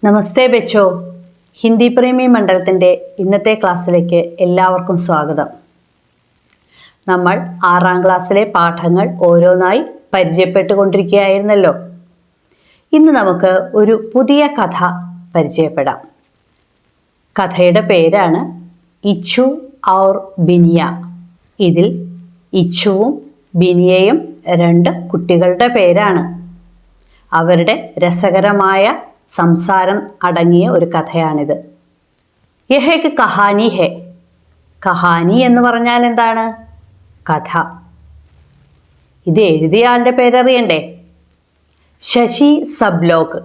നമസ്തേ ബച്ചോ. ഹിന്ദി പ്രേമി മണ്ഡലത്തിൻ്റെ ഇന്നത്തെ ക്ലാസ്സിലേക്ക് എല്ലാവർക്കും സ്വാഗതം. നമ്മൾ 6ാം ക്ലാസ്സിലെ പാഠങ്ങൾ ഓരോന്നായി പരിചയപ്പെട്ടുകൊണ്ടിരിക്കുകയായിരുന്നല്ലോ. ഇന്ന് നമുക്ക് ഒരു പുതിയ കഥ പരിചയപ്പെടാം. കഥയുടെ പേരാണ് ഇച്ചു ഔർ ബിനിയ. ഇതിൽ ഇച്ചുവും ബിനിയയും 2 കുട്ടികളുടെ പേരാണ്. അവരുടെ രസകരമായ സംസാരം അടങ്ങിയ ഒരു കഥയാണിത്. യഹ് ഏക് കഹാനി ഹെ. കഹാനി എന്ന് പറഞ്ഞാൽ എന്താണ്? കഥ. ഇത് എഴുതിയ ആളുടെ പേരറിയണ്ടേ? ശശി സബ്ലോഗ്.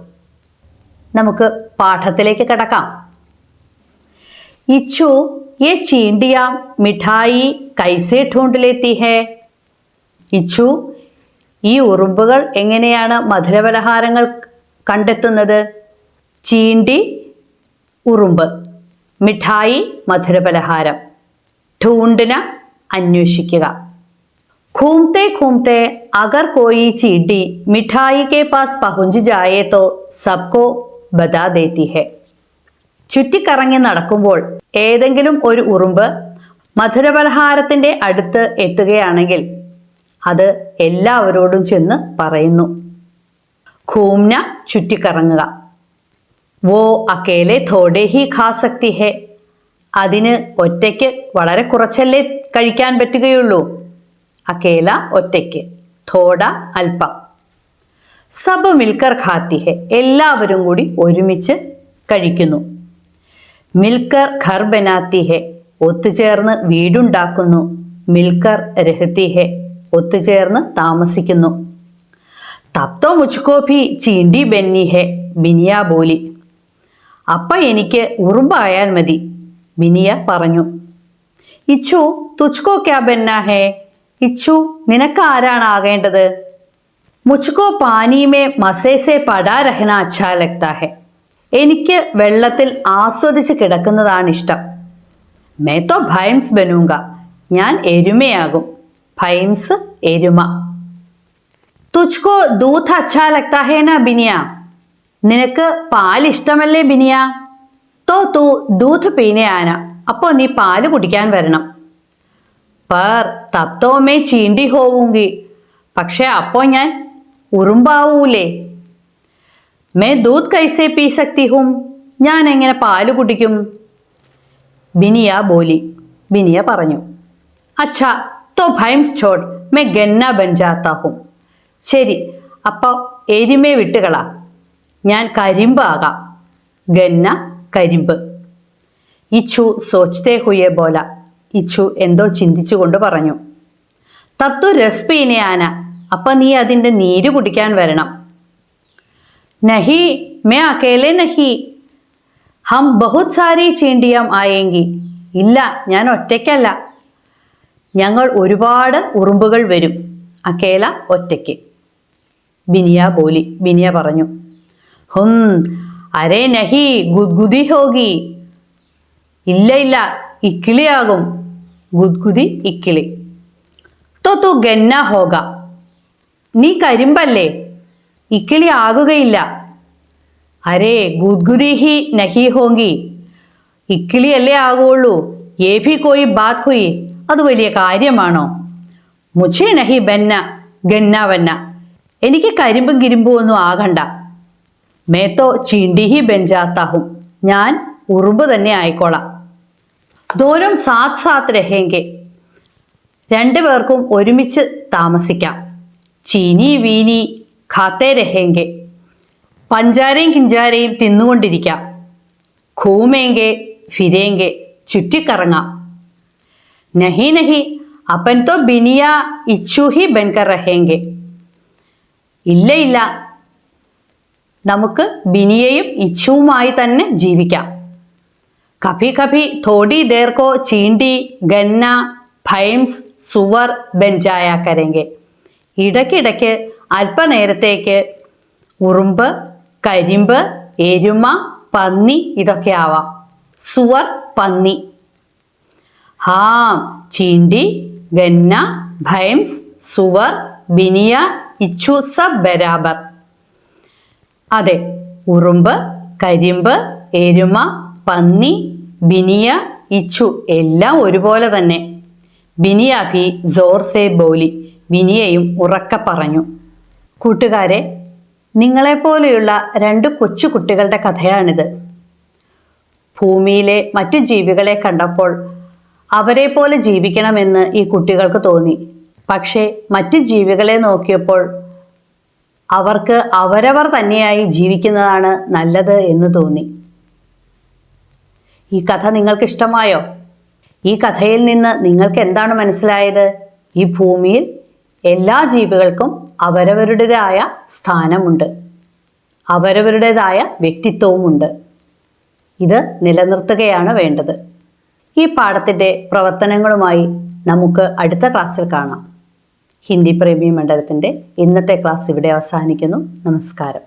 നമുക്ക് പാഠത്തിലേക്ക് കടക്കാം. ഇച്ചു യെ ചീണ്ടിയാ മിഠായി കൈസേ ഢൂണ്ട് ലേത്തി ഹെ. ഇച്ചു, ഈ ഉറുമ്പുകൾ എങ്ങനെയാണ് മധുരപലഹാരങ്ങൾ കണ്ടെത്തുന്നത്? ചീണ്ടി ഉറുമ്പ്, മിഠായി മധുരപലഹാരം, ഢൂണ്ട്ന അന്വേഷിക്കുക. ഘൂംത്തെ ഘൂംത്തെ അഗർ കോയി ചീണ്ടി മിഠായി കെ പാസ് പഹുഞ്ച് ജായേ തോ സബ്കോ ബതാ ദേത്തി ഹെ. ചുറ്റിക്കറങ്ങി നടക്കുമ്പോൾ ഏതെങ്കിലും ഒരു ഉറുമ്പ് മധുരപലഹാരത്തിന്റെ അടുത്ത് എത്തുകയാണെങ്കിൽ അത് എല്ലാവരോടും ചെന്ന് പറയുന്നു. ഘൂംന ചുറ്റിക്കറങ്ങുക. വോ അക്കേലെ തോടെ ഹി ഖാ സക്തി ഹെ. അതിന് ഒറ്റയ്ക്ക് വളരെ കുറച്ചല്ലേ കഴിക്കാൻ പറ്റുകയുള്ളൂ. അക്കേല ഒറ്റയ്ക്ക്, തോട അല്പം. സബ് മിൽക്കർ ഖാത്തി ഹെ. എല്ലാവരും കൂടി ഒരുമിച്ച് കഴിക്കുന്നു. മിൽക്കർ ഘർ ബനാത്തി ഹെ. ഒത്തുചേർന്ന് വീടുണ്ടാക്കുന്നു. മിൽക്കർ രഹത്തി ഹെ. ഒത്തുചേർന്ന് താമസിക്കുന്നു. തബ് തോ മുജ്കോ ഭി ചീണ്ടി ബന്നി ഹെ, ബിനിയ ബോലി. അപ്പ എനിക്ക് ഉറുമ്പായാൽ മതി, ബിനിയ പറഞ്ഞു. ഇച്ചു തുജ്കോ ക്യാ ബന്ന ഹെ. ഇച്ചു, നിനക്ക് ആരാണ് ആകേണ്ടത്? മുജ്കോ പാനിമേ മസേസെ പടാ രഹന അച്ഛാ ലഗ്താ ഹെ. എനിക്ക് വെള്ളത്തിൽ ആസ്വദിച്ച് കിടക്കുന്നതാണ് ഇഷ്ടം. മേ തോ ഭൈംസ് ബനൂങ്ക. ഞാൻ എരുമയാകും. ഭൈംസ് എരുമ. തുജ്കോ ദൂധ് അച്ഛാ ലഗ്താ ഹെ നാ ബിനിയ. നിനക്ക് പാൽ ഇഷ്ടമല്ലേ ബിനിയ? തോ തൂ ദൂധ് പീനെ ആന. അപ്പോ നീ പാല് കുടിക്കാൻ വരണം. പർ തബ് തോ മേ ചീണ്ടി ഹോവൂങ്കി. പക്ഷെ അപ്പോ ഞാൻ ഉറുമ്പാവൂലേ. മേ ദൂധ് കൈസേ പീ സക്തി ഹും. ഞാൻ എങ്ങനെ പാല് കുടിക്കും? ബിനിയ ബോലി. ബിനിയ പറഞ്ഞു. അച്ഛാ തോ ഭൈംസ് ഛോഡ് മേ ഗന്ന ബൻ ജാത്താ ഹും. ശരി, അപ്പൊ എരുമേ വിട്ടുകളാ, ഞാൻ കരിമ്പാകാം. ഗന്ന കരിമ്പ്. ഇച്ചു സോച്തേ ഹുയെ ബോല. ഇച്ചു എന്തോ ചിന്തിച്ചുകൊണ്ട് പറഞ്ഞു. തത്തു രസ് പീനെ ആന. അപ്പൊ നീ അതിൻ്റെ നീര് കുടിക്കാൻ വരണം. നഹി, മേ അക്കേലെ നഹി. ഹം ബഹുത് സാരി ചീണ്ടിയാം ആയെങ്കി. ഇല്ല, ഞാൻ ഒറ്റയ്ക്കല്ല, ഞങ്ങൾ ഒരുപാട് ഉറുമ്പുകൾ വരും. അക്കേല ഒറ്റയ്ക്ക്. ബിനിയ ബോലി. ബിനിയ പറഞ്ഞു. ഹും അരേ നഹി ഗുദ്ഗുദി ഹോഗി. ഇല്ല ഇല്ല, ഇക്കിളിയാകും. ഗുദ്ഗുദി ഇക്കിളി. തോ തു ഗന്ന ഹോഗ. നീ കരിമ്പല്ലേ, ഇക്കിളി ആകുകയില്ല. അരേ ഗുദ്ഗുദി ഹി നഹി ഹോങ്കി. ഇക്കിളിയല്ലേ ആകുള്ളൂ. യേ ഭി കോയി ബാത് ഹുയി. അത് വലിയ കാര്യമാണോ? മുझे നഹി ബന്ന ഗന്ന വന്ന. എനിക്ക് കരിമ്പും കിരിമ്പും ഒന്നും ആകണ്ട. മേ തോ ചീണ്ടി ഹി ബൻ ജാത്താ ഹും. ഞാൻ ഉറുമ്പ് തന്നെ ആയിക്കോളാം. ദോനും സാത്ത് സാത്ത് രഹേങ്കെ. 2 പേർക്കും ഒരുമിച്ച് താമസിക്കാം. ചീനി വീനി ഖാത്തേ രഹേങ്കെ. പഞ്ചാരയും കിഞ്ചാരയും തിന്നുകൊണ്ടിരിക്കാം. ഘൂമേങ്കെ ഫിരേങ്കെ. ചുറ്റിക്കറങ്ങാം. നഹി നഹി, अपन तो बिनिया इच्छु ही बनकर रहेंगे. ഇല്ല ഇല്ല, നമുക്ക് ബിനിയയും ഇച്ഛുവുമായി തന്നെ ജീവിക്കാം. കഭി കഭി തോടി ദേർ കോ ചീണ്ടി ഗന്ന ഭൈംസ് സുവർ ബൻ ജായാ കരേങ്കെ. ഇടയ്ക്കിടയ്ക്ക് അല്പനേരത്തേക്ക് ഉറുമ്പ്, കരിമ്പ്, എരുമ, പന്നി ഇതൊക്കെ ആവാം. സുവർ പന്നി. Ham ചീണ്ടി ഗന്ന ഭൈംസ് സുവർ Biniya Ichu sub ബരാബർ. അതെ, ഉറുമ്പ്, കരിമ്പ്, എരുമ, പന്നി, ബിനിയ, ഇച്ചു എല്ലാം ഒരുപോലെ തന്നെ. ബിനിയ ഭി ജോർ സെ ബോലി. ബിനിയയും ഉറക്കെ പറഞ്ഞു. കൂട്ടുകാരെ, നിങ്ങളെപ്പോലെയുള്ള രണ്ട് കൊച്ചു കുട്ടികളുടെ കഥയാണിത്. ഭൂമിയിലെ മറ്റു ജീവികളെ കണ്ടപ്പോൾ അവരെ പോലെ ജീവിക്കണമെന്ന് ഈ കുട്ടികൾക്ക് തോന്നി. പക്ഷേ മറ്റു ജീവികളെ നോക്കിയപ്പോൾ അവർക്ക് അവരവർ തന്നെയായി ജീവിക്കുന്നതാണ് നല്ലത് എന്ന് തോന്നി. ഈ കഥ നിങ്ങൾക്ക് ഇഷ്ടമായോ? ഈ കഥയിൽ നിന്ന് നിങ്ങൾക്ക് എന്താണ് മനസ്സിലായത്? ഈ ഭൂമിയിൽ എല്ലാ ജീവികൾക്കും അവരവരുടേതായ സ്ഥാനമുണ്ട്, അവരവരുടേതായ വ്യക്തിത്വവുമുണ്ട്. ഇത് നിലനിർത്തുകയാണ് വേണ്ടത്. ഈ പാഠത്തിൻ്റെ പ്രവർത്തനങ്ങളുമായി നമുക്ക് അടുത്ത ക്ലാസ്സിൽ കാണാം. ഹിന്ദി പ്രേമി മണ്ഡലത്തിൻ്റെ ഇന്നത്തെ ക്ലാസ് ഇവിടെ അവസാനിക്കുന്നു. നമസ്കാരം.